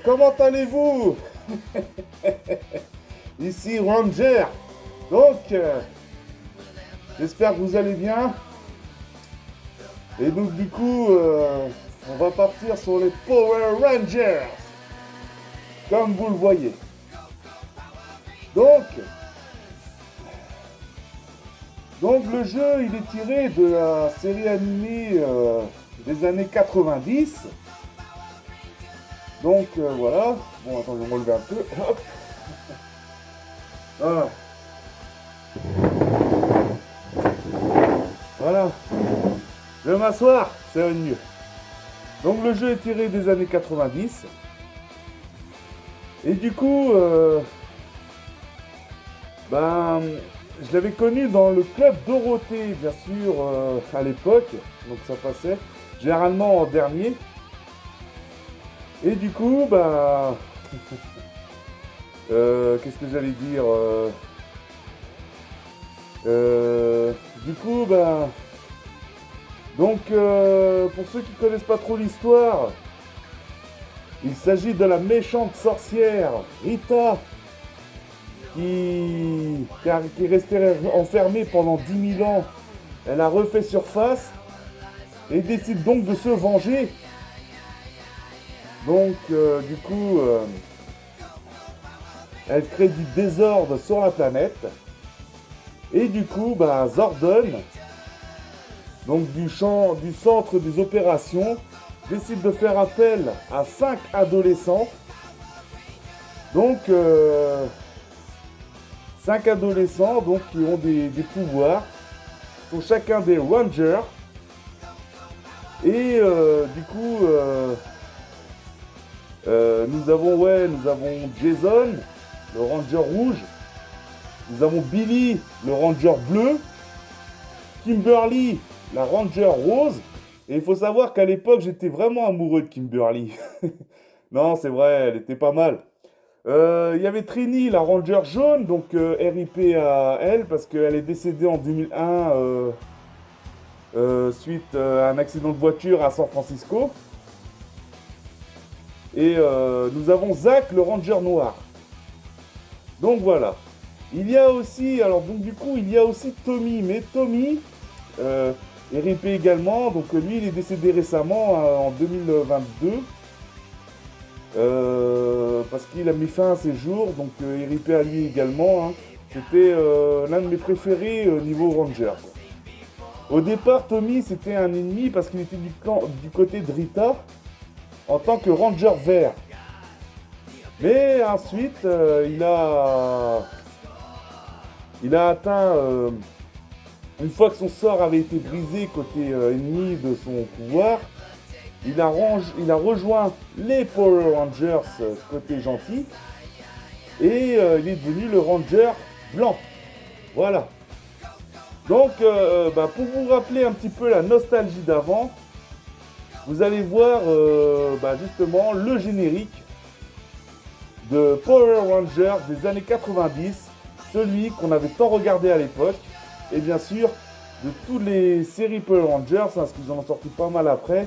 Comment allez-vous? Ici Ranger. Donc, j'espère que vous allez bien. Et donc du coup, on va partir sur les Power Rangers. Comme vous le voyez. Donc le jeu, il est tiré de la série animée des années 90. Donc voilà. Bon, attends, je vais me relever un peu. Hop. Voilà. Voilà. Je vais m'asseoir, ça va mieux. Donc le jeu est tiré des années 90. Et du coup, je l'avais connu dans le club Dorothée, bien sûr, à l'époque. Donc ça passait généralement en dernier. Et du coup, qu'est-ce que j'allais dire Du coup, donc, pour ceux qui connaissent pas trop l'histoire, il s'agit de la méchante sorcière Rita qui est restée enfermée pendant 10 000 ans. Elle a refait surface et décide donc de se venger. Donc, du coup, elle crée du désordre sur la planète. Et du coup, Zordon, donc du centre des opérations, décide de faire appel à 5 adolescents. Donc, 5 adolescents donc, qui ont des pouvoirs. Ils sont chacun des Rangers. Et du coup, nous avons Jason, le Ranger rouge. Nous avons Billy, le Ranger bleu. Kimberly, la Ranger rose. Et il faut savoir qu'à l'époque, j'étais vraiment amoureux de Kimberly. Non, c'est vrai, elle était pas mal. Il y avait Trini, la Ranger jaune, donc RIP à elle, parce qu'elle est décédée en 2001 suite à un accident de voiture à San Francisco. Et nous avons Zach, le Ranger noir. Donc voilà. Il y a aussi, il y a aussi Tommy, mais Tommy, RIP également, donc lui il est décédé récemment en 2022. Parce qu'il a mis fin à ses jours, donc RIP à lui également. Hein. C'était l'un de mes préférés niveau Ranger. Quoi. Au départ, Tommy c'était un ennemi parce qu'il était du côté de Rita en tant que Ranger vert. Mais ensuite, il a atteint, une fois que son sort avait été brisé côté ennemi de son pouvoir, il a rejoint les Power Rangers côté gentil. et il est devenu le Ranger blanc. Voilà. Donc, pour vous rappeler un petit peu la nostalgie d'avant, vous allez voir justement le générique de Power Rangers des années 90, celui qu'on avait tant regardé à l'époque, et bien sûr, de toutes les séries Power Rangers, parce qu'ils en ont sorti pas mal après,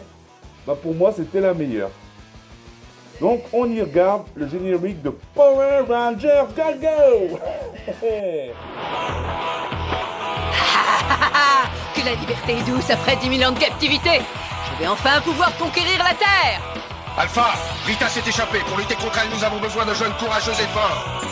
pour moi c'était la meilleure. Donc on y regarde le générique de Power Rangers Go Go. Que la liberté est douce après 10 000 ans de captivité. Je vais enfin pouvoir conquérir la Terre. Alpha, Rita s'est échappée. Pour lutter contre elle, nous avons besoin de jeunes courageux et forts.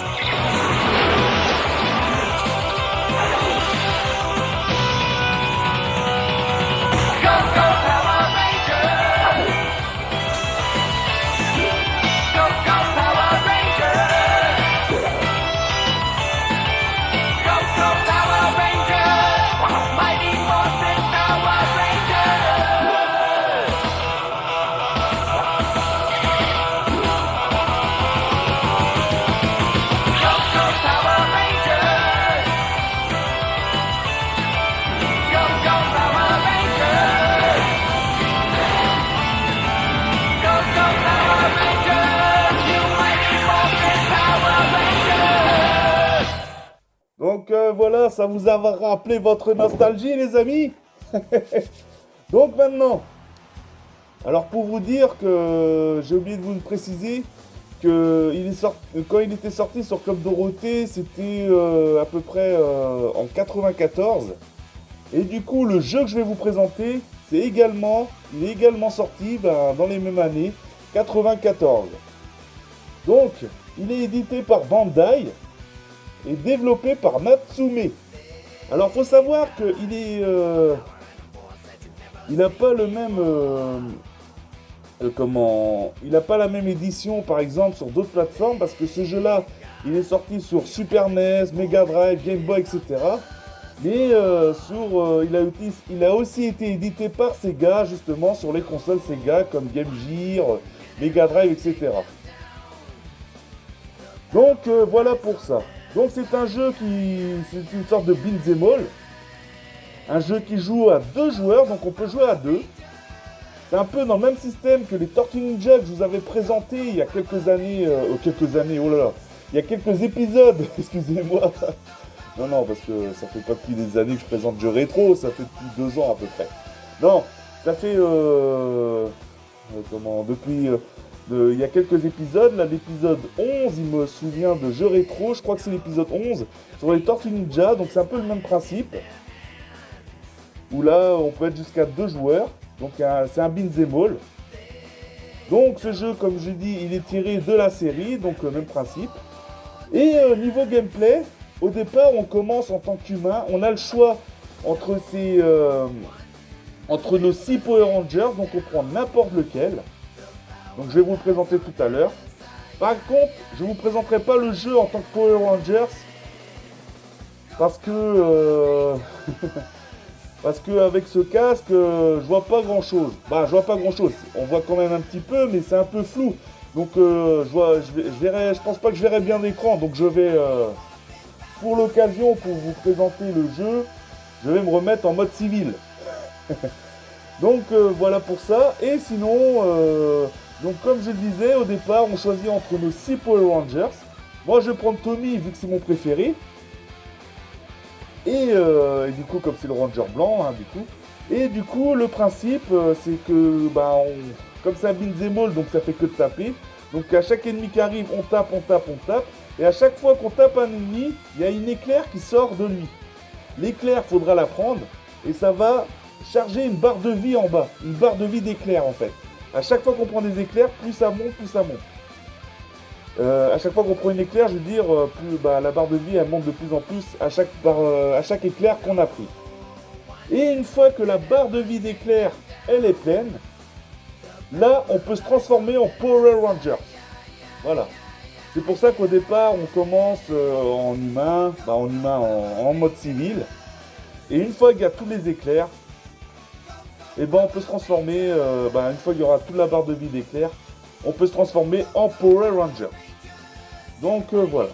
Donc voilà, ça vous a rappelé votre nostalgie les amis. Donc maintenant, alors pour vous dire que j'ai oublié de vous préciser que quand il était sorti sur Club Dorothée, c'était à peu près en 94. Et du coup, le jeu que je vais vous présenter, il est également sorti dans les mêmes années, 94. Donc, il est édité par Bandai et développé par Natsume. Alors, faut savoir qu'il est, il n'a pas le même, il n'a pas la même édition, par exemple, sur d'autres plateformes, parce que ce jeu-là, il est sorti sur Super NES, Mega Drive, Game Boy, etc. Mais il a aussi été édité par Sega, justement, sur les consoles Sega, comme Game Gear, Mega Drive, etc. Donc, voilà pour ça. Donc, c'est un jeu c'est une sorte de beat'em all. Un jeu qui joue à 2 joueurs, donc on peut jouer à 2. C'est un peu dans le même système que les Tortues Ninja que je vous avais présenté il y a quelques années, il y a quelques épisodes, excusez-moi. Non, parce que ça fait pas depuis des années que je présente jeux rétro, ça fait depuis 2 ans à peu près. Non, ça fait, il y a quelques épisodes, là l'épisode 11, il me souvient de jeux rétro, je crois que c'est l'épisode 11, sur les Tortues Ninja, donc c'est un peu le même principe. Où là, on peut être jusqu'à 2 joueurs. Donc c'est un beat'em all. Donc ce jeu, comme je dis, il est tiré de la série, donc même principe. Et niveau gameplay, au départ, on commence en tant qu'humain. On a le choix entre nos 6 Power Rangers, donc on prend n'importe lequel. Donc je vais vous le présenter tout à l'heure. Par contre, je ne vous présenterai pas le jeu en tant que Power Rangers. Parce que... Parce qu'avec ce casque, je vois pas grand chose. Je vois pas grand chose. On voit quand même un petit peu, mais c'est un peu flou. Donc je pense pas que je verrai bien l'écran. Donc je vais, pour l'occasion, pour vous présenter le jeu, je vais me remettre en mode civil. Donc voilà pour ça. Et sinon, donc comme je le disais, au départ, on choisit entre nos 6 Power Rangers. Moi je vais prendre Tommy vu que c'est mon préféré. Et du coup, comme c'est le Ranger blanc, du coup. Et du coup, le principe, c'est que, comme c'est un beat'em all, donc ça fait que de taper. Donc à chaque ennemi qui arrive, on tape. Et à chaque fois qu'on tape un ennemi, il y a une éclair qui sort de lui. L'éclair, faudra la prendre. Et ça va charger une barre de vie en bas. Une barre de vie d'éclair, en fait. À chaque fois qu'on prend des éclairs, plus ça monte, plus ça monte. À chaque fois qu'on prend une éclair, je veux dire, la barre de vie elle monte de plus en plus à chaque éclair qu'on a pris. Et une fois que la barre de vie d'éclair elle est pleine, là on peut se transformer en Power Rangers. Voilà. C'est pour ça qu'au départ on commence en humain, en mode civil. Et une fois qu'il y a tous les éclairs, on peut se transformer, une fois qu'il y aura toute la barre de vie d'éclair, on peut se transformer en Power Rangers. Donc voilà.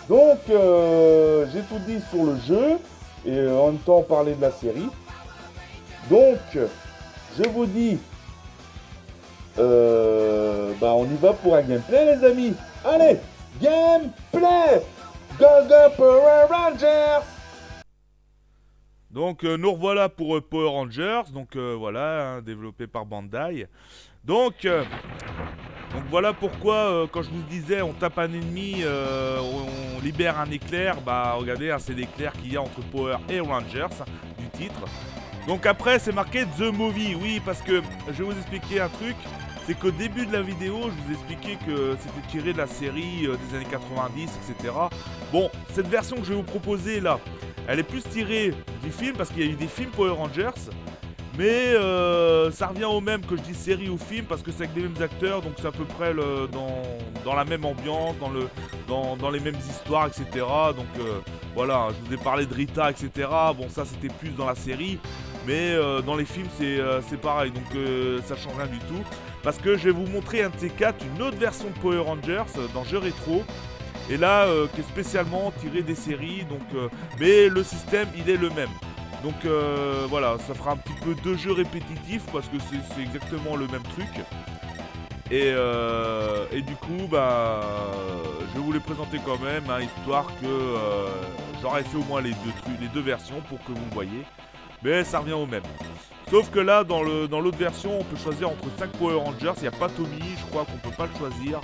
Donc j'ai tout dit sur le jeu et en même temps parler de la série. Donc je vous dis, on y va pour un gameplay les amis. Allez, gameplay. Go go Power Rangers. Donc nous revoilà pour Power Rangers, donc voilà, hein, développé par Bandai. Donc voilà pourquoi quand je vous disais on tape un ennemi, on libère un éclair, bah regardez, hein, c'est l'éclair qu'il y a entre Power et Rangers du titre. Donc après c'est marqué The Movie, oui parce que je vais vous expliquer un truc, c'est qu'au début de la vidéo je vous ai expliqué que c'était tiré de la série des années 90, etc. Bon, cette version que je vais vous proposer là, elle est plus tirée du film parce qu'il y a eu des films Power Rangers. Mais ça revient au même que je dis série ou film parce que c'est avec les mêmes acteurs, donc c'est à peu près dans la même ambiance, dans les mêmes histoires, etc. Donc voilà, je vous ai parlé de Rita, etc. Bon ça c'était plus dans la série, mais dans les films c'est pareil, donc ça change rien du tout. Parce que je vais vous montrer un de ces quatre, une autre version de Power Rangers dans Jeux Rétro. Et là, qui est spécialement tiré des séries, donc, mais le système il est le même. Donc voilà, ça fera un petit peu de jeux répétitifs parce que c'est exactement le même truc. Et du coup, je vais vous les présenter quand même, hein, histoire que j'aurais fait au moins les deux versions pour que vous me voyez. Mais ça revient au même. Sauf que là, dans l'autre version, on peut choisir entre 5 Power Rangers. Il n'y a pas Tommy, je crois qu'on peut pas le choisir.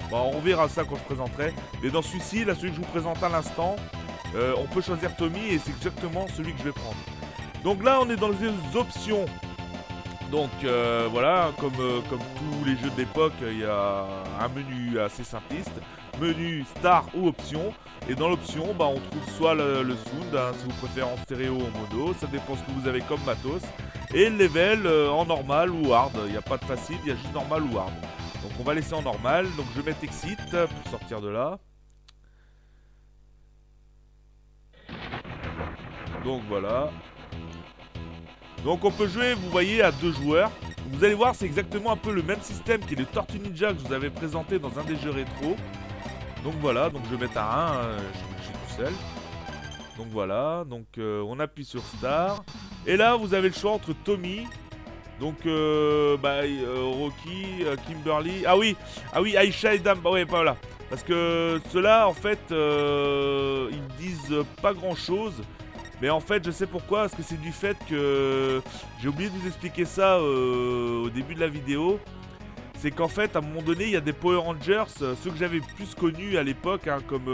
Bon, on verra ça quand je présenterai. Mais dans celui-ci, là, celui que je vous présente à l'instant, on peut choisir Tommy et c'est exactement celui que je vais prendre. Donc là, on est dans les options. Donc voilà, comme tous les jeux de l'époque, il y a un menu assez simpliste. Menu Star ou Option. Et dans l'option, on trouve soit le sound, hein, si vous préférez en stéréo ou en mono. Ça dépend ce que vous avez comme matos. Et le level en normal ou hard. Il n'y a pas de facile, il y a juste normal ou hard. Donc on va laisser en normal. Donc je vais mettre Exit pour sortir de là. Donc voilà. Donc on peut jouer, vous voyez, à 2 joueurs. Vous allez voir, c'est exactement un peu le même système qui est le Tortue Ninja que je vous avais présenté dans un des jeux rétro. Donc voilà, donc je vais mettre à 1, je suis tout seul. Donc voilà, donc on appuie sur Star. Et là, vous avez le choix entre Tommy, donc Rocky, Kimberly. Ah oui, Aisha et Dam. Ouais, voilà. Parce que ceux-là, en fait, ils me disent pas grand-chose. Mais en fait, je sais pourquoi, parce que c'est du fait que j'ai oublié de vous expliquer ça au début de la vidéo. C'est qu'en fait, à un moment donné, il y a des Power Rangers, ceux que j'avais plus connus à l'époque, hein, comme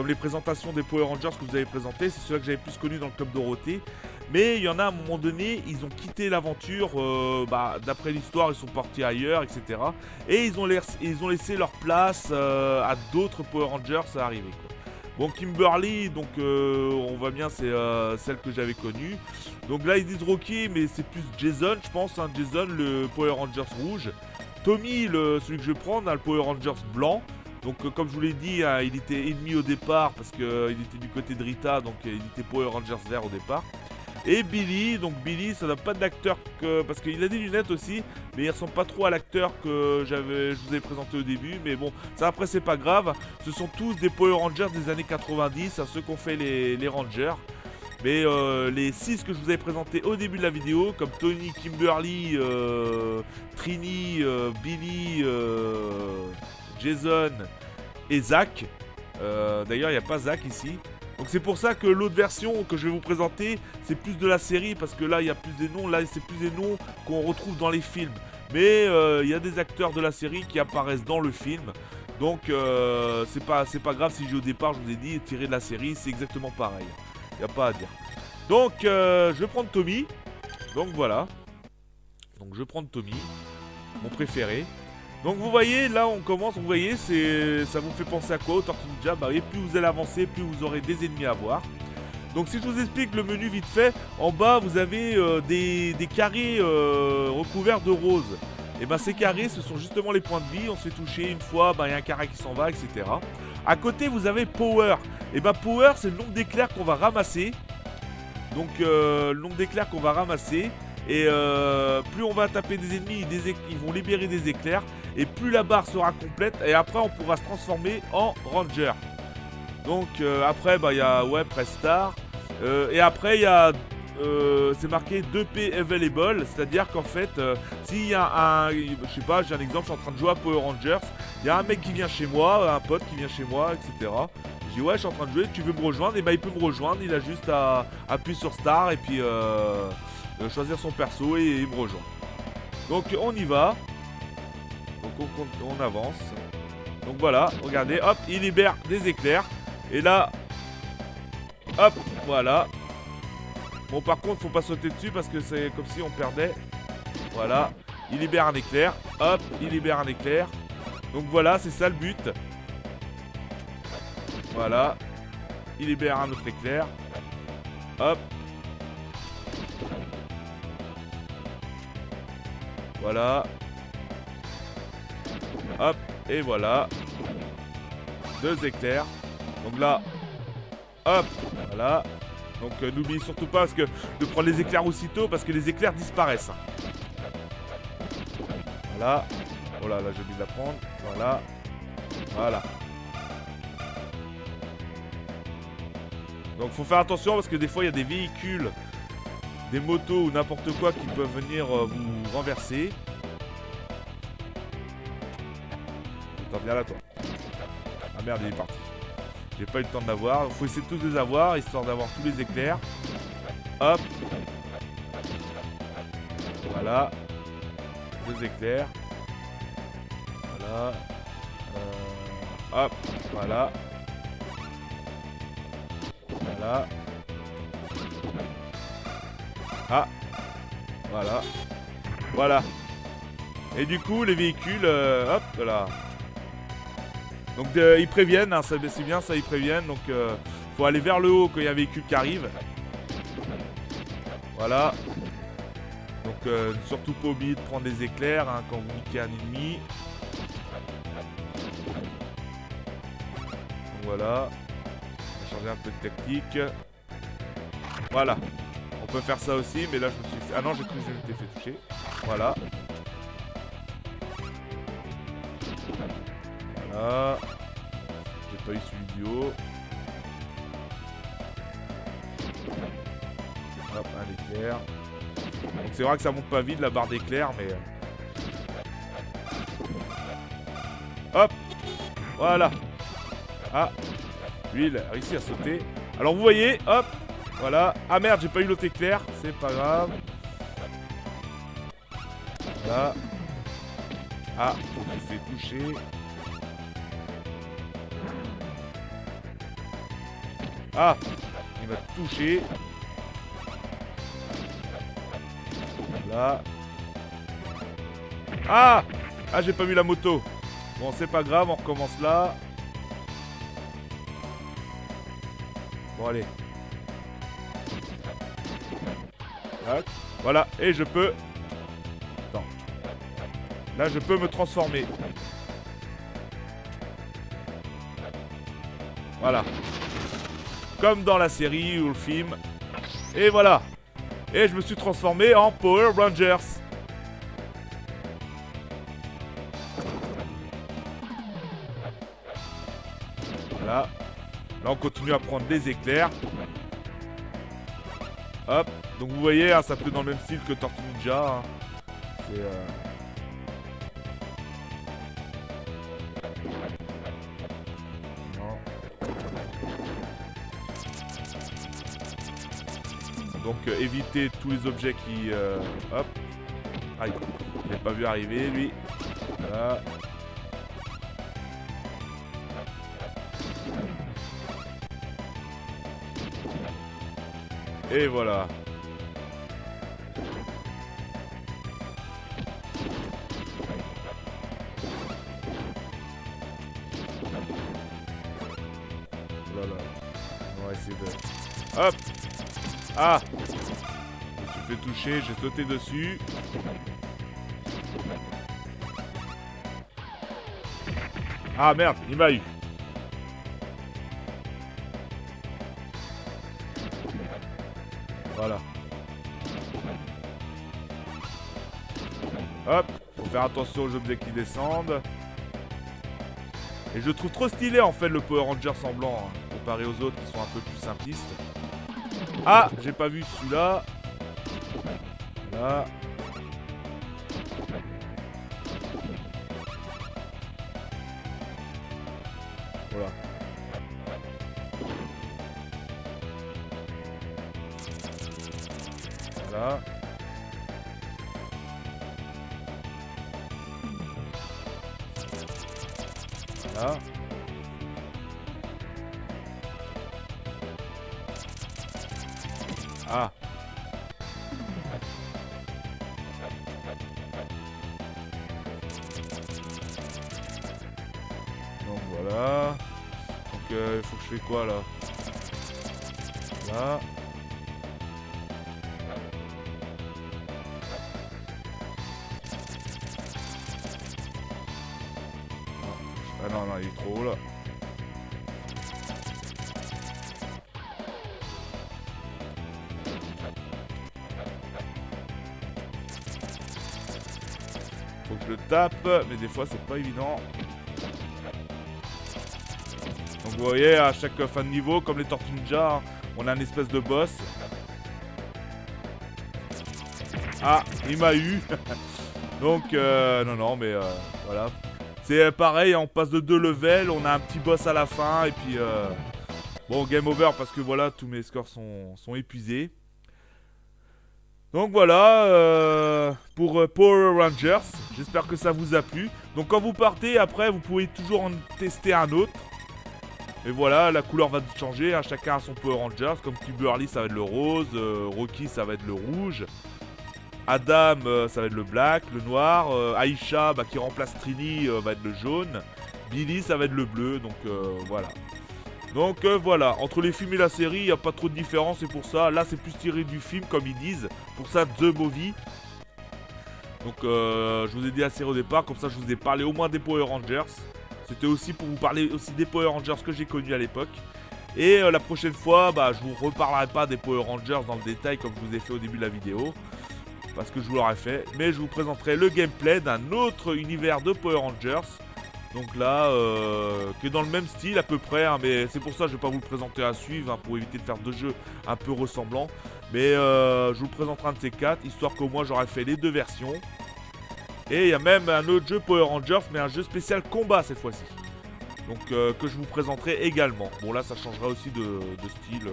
les présentations des Power Rangers que vous avez présentées, c'est ceux-là que j'avais plus connus dans le Club Dorothée. Mais il y en a à un moment donné, ils ont quitté l'aventure, d'après l'histoire, ils sont partis ailleurs, etc. Et ils ont laissé leur place à d'autres Power Rangers à arriver, quoi. Bon, Kimberly, donc on voit bien, c'est celle que j'avais connue. Donc là, ils disent Rocky, mais c'est plus Jason, je pense. Hein, Jason, le Power Rangers rouge. Tommy, celui que je vais prendre, le Power Rangers blanc. Donc comme je vous l'ai dit, hein, il était ennemi au départ parce qu'il était du côté de Rita, donc il était Power Rangers vert au départ. Et Billy, donc Billy, ça n'a pas d'acteur parce qu'il a des lunettes aussi, mais il ressemble pas trop à l'acteur que je vous ai présenté au début. Mais bon, ça après c'est pas grave. Ce sont tous des Power Rangers des années 90, à ceux qu'ont fait les Rangers. Mais les 6 que je vous avais présentés au début de la vidéo, comme Tony, Kimberly, Trini, Billy, Jason et Zach. D'ailleurs, il n'y a pas Zach ici. Donc c'est pour ça que l'autre version que je vais vous présenter, c'est plus de la série, parce que là, il y a plus des noms. Là, c'est plus des noms qu'on retrouve dans les films. Mais il y a des acteurs de la série qui apparaissent dans le film. Donc c'est pas grave si au départ, je vous ai dit, tiré de la série, c'est exactement pareil. Il n'y a pas à dire. Donc je vais prendre Tommy. Donc voilà. Donc je vais prendre Tommy, mon préféré. Donc vous voyez, là on commence, vous voyez, ça vous fait penser à quoi au Tortue Ninja? Et plus vous allez avancer, plus vous aurez des ennemis à voir. Donc si je vous explique le menu vite fait, en bas vous avez des carrés recouverts de rose. Et ces carrés, ce sont justement les points de vie. On se fait toucher une fois, il y a un carré qui s'en va, etc. À côté vous avez Power. Et Power, c'est le nombre d'éclairs qu'on va ramasser. Donc le nombre d'éclairs qu'on va ramasser. Et plus on va taper des ennemis, ils vont libérer des éclairs. Et plus la barre sera complète. Et après, on pourra se transformer en ranger. Donc après, bah il y a press start. Et après, il y a c'est marqué 2P available, c'est-à-dire qu'en fait, s'il y a un, je sais pas, j'ai un exemple, je suis en train de jouer à Power Rangers, il y a un mec qui vient chez moi, un pote qui vient chez moi, etc. Je dis ouais, je suis en train de jouer, tu veux me rejoindre? Et bah il peut me rejoindre, il a juste à appuyer sur Star et puis choisir son perso et il me rejoint. Donc on y va, donc on avance. Donc voilà, regardez, hop, il libère des éclairs. Et là, hop, voilà. Bon, par contre, faut pas sauter dessus parce que c'est comme si on perdait. Voilà. Il libère un éclair. Hop, il libère un éclair. Donc voilà, c'est ça le but. Voilà. Il libère un autre éclair. Hop. Voilà. Hop, et voilà. 2 éclairs. Donc là, hop, voilà. Donc n'oubliez surtout pas de prendre les éclairs aussitôt parce que les éclairs disparaissent. Voilà. Oh là, là j'ai oublié de la prendre. Voilà. Voilà. Donc faut faire attention parce que des fois il y a des véhicules, des motos ou n'importe quoi qui peuvent venir vous renverser. Attends, viens là toi. Ah merde, il est parti. J'ai pas eu le temps de l'avoir. Il faut essayer de tous les avoir, histoire d'avoir tous les éclairs. Hop. Voilà. 2 éclairs. Voilà. Hop. Voilà. Voilà. Ah. Voilà. Voilà. Et du coup, les véhicules, hop, voilà. Donc ils préviennent, hein, c'est bien ça, ils préviennent. Donc faut aller vers le haut quand il y a un véhicule qui arrive. Voilà. Donc surtout pas oublier de prendre des éclairs hein, quand vous niquez un ennemi. Donc voilà. On va changer un peu de tactique. Voilà. On peut faire ça aussi, mais là je me suis... Ah non, j'ai cru que je m'étais fait toucher. Voilà. Voilà. J'ai pas eu celui du haut. Hop, un éclair. Donc c'est vrai que ça monte pas vite la barre d'éclair, mais... Hop. Voilà. Ah. Lui, il a réussi à sauter. Alors vous voyez, hop. Voilà. Ah merde, j'ai pas eu l'autre éclair. C'est pas grave. Voilà. Ah, je me fais toucher. Ah, il m'a touché. Voilà. Ah, ah, j'ai pas vu la moto. Bon, c'est pas grave, on recommence là. Bon, allez. Tac. Voilà, et je peux... Attends. Là, je peux me transformer. Voilà. Comme dans la série ou le film. Et voilà. Et je me suis transformé en Power Rangers. Voilà. Là, on continue à prendre des éclairs. Hop. Donc, vous voyez, hein, ça peut dans le même style que Tortue Ninja. Hein. C'est... Donc éviter tous les objets qui... hop. Aïe. Je l'ai pas vu arriver lui. Voilà. Et voilà. Voilà. On va essayer de... Hop. Ah! Je me suis fait toucher, j'ai sauté dessus. Ah merde, il m'a eu. Voilà. Hop, faut faire attention aux objets qui descendent. Et je trouve trop stylé en fait le Power Ranger en blanc, hein, comparé aux autres qui sont un peu plus simplistes. Ah, j'ai pas vu celui-là. Là. Voilà. Voilà. Voilà. Ah. Donc voilà. Donc il faut que je fais quoi là? Là. Ah non, non, il est trop haut là. Faut que je le tape, mais des fois c'est pas évident. Donc vous voyez, à chaque fin de niveau, comme les Tortues Ninja, on a une espèce de boss. Ah, il m'a eu. Donc, non, mais voilà. C'est pareil, on passe de 2 levels, on a un petit boss à la fin, et puis... bon, game over, parce que voilà, tous mes scores sont épuisés. Donc voilà, pour Power Rangers, j'espère que ça vous a plu. Donc quand vous partez, après, vous pouvez toujours en tester un autre. Et voilà, la couleur va changer, hein, chacun a son Power Rangers, comme Kimberly ça va être le rose, Rocky ça va être le rouge, Adam ça va être le black, le noir, Aisha qui remplace Trini va être le jaune, Billy ça va être le bleu, donc voilà. Donc voilà, entre les films et la série, il n'y a pas trop de différence, et pour ça, là c'est plus tiré du film comme ils disent, pour ça The Movie. Donc je vous ai dit la série au départ, comme ça je vous ai parlé au moins des Power Rangers. C'était aussi pour vous parler aussi des Power Rangers que j'ai connus à l'époque. Et la prochaine fois, je vous reparlerai pas des Power Rangers dans le détail comme je vous ai fait au début de la vidéo. Parce que je vous l'aurais fait. Mais je vous présenterai le gameplay d'un autre univers de Power Rangers. Donc là, qui est dans le même style à peu près. Hein, mais c'est pour ça que je ne vais pas vous le présenter à suivre. Hein, pour éviter de faire 2 jeux un peu ressemblants. Mais je vous présenterai un de ces 4. Histoire qu'au moins j'aurai fait les 2 versions. Et il y a même un autre jeu Power Rangers, mais un jeu spécial combat cette fois-ci. Donc que je vous présenterai également. Bon là ça changera aussi de style.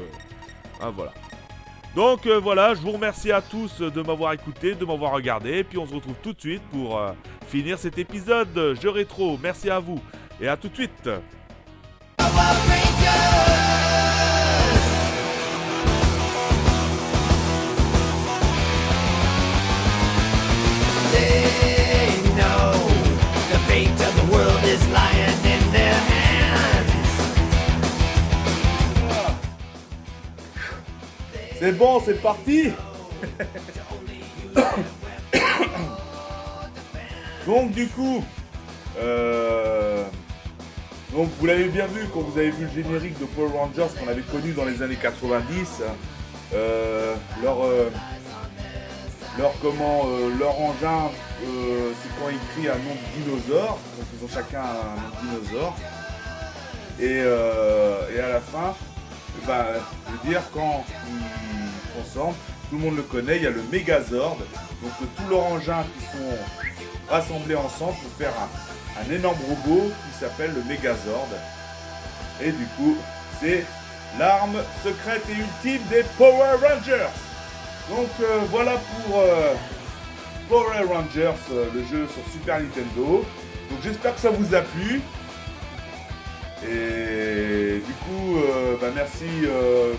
Voilà. Donc voilà, je vous remercie à tous de m'avoir écouté, de m'avoir regardé. Et puis on se retrouve tout de suite pour finir cet épisode jeu rétro. Merci à vous et à tout de suite. C'est bon, c'est parti. Donc du coup, donc vous l'avez bien vu quand vous avez vu le générique de Power Rangers qu'on avait connu dans les années 90. Leur engin, c'est quand ils crient un nom de dinosaure. Donc ils ont chacun un nom de dinosaure. Et à la fin, je veux dire, quand ils ensemble, tout le monde le connaît, il y a le Megazord, donc tous leurs engins qui sont rassemblés ensemble pour faire un énorme robot qui s'appelle le Megazord. Et du coup, c'est l'arme secrète et ultime des Power Rangers. Donc voilà pour Power Rangers, le jeu sur Super Nintendo. Donc j'espère que ça vous a plu. Et du coup, merci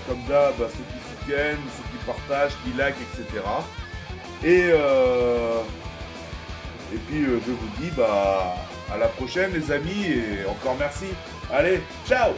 comme d'hab à ceux qui soutiennent, ceux qui partagent, qui like, etc. Et puis je vous dis à la prochaine les amis et encore merci. Allez, ciao!